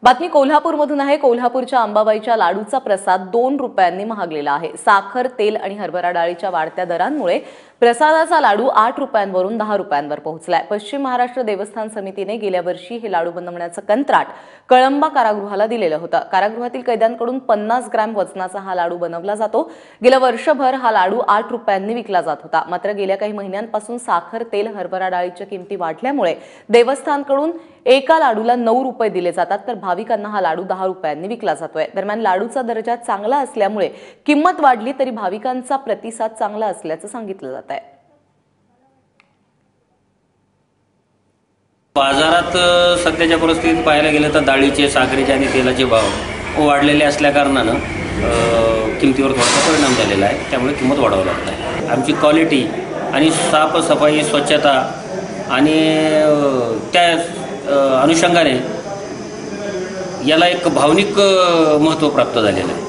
बातमी कोल्हापूरमधून आहे। कोल्हापूरच्या अंबाबाईच्या लाडूचा प्रसाद 2 रुपयांनी महागलेला आहे। साखर, तेल आणि हरभरा डाळीच्या वाढत्या दरांमुळे प्रसादाचा लाडू 8 रुपयांवरून 10 रुपयांवर पोहोचलाय। पश्चिम महाराष्ट्र देवस्थान समितीने गेल्या वर्षी हे लाडू बनवण्याचं कंत्राट कळंबा कारागृहाला दिलेलं होतं। कारागृहातील कैद्यांकडून 50 ग्रॅम वजनाचा हा लाडू बनवला जातो। गेल्या वर्षभर हा लाडू 8 रुपयांनी विकला जात होता। मात्र गेल्या काही महिन्यांपासून साखर, तेल, हरभरा डाळीच्या किमती वाढल्यामुळे देवस्थानकडून एका लाडूला 9 रुपये दिले जातात, तर भाविकांना हा लाडू 10 रुपयांनी विकला जातोय। दरम्यान लाडूचा दर्जा चांगला असल्यामुळे किंमत वाढली तरी भाविकांचा प्रतिसाद चांगला असल्याचं सांगितलं जात आहे। बाजारात सध्याच्या परिस्थितीत पाहायला गेलं तर डाळीचे, साखरेचे आणि तेलाचे भाव वाढलेले असल्या कारणानं किमतीवर थोडासा परिणाम झालेला आहे। त्यामुळे किंमत वाढवावी लागत आहे। आमची क्वालिटी आणि साफसफाई, स्वच्छता आणि त्या अनुषंगाने याला एक भावनिक महत्त्व प्राप्त झालेलं आहे।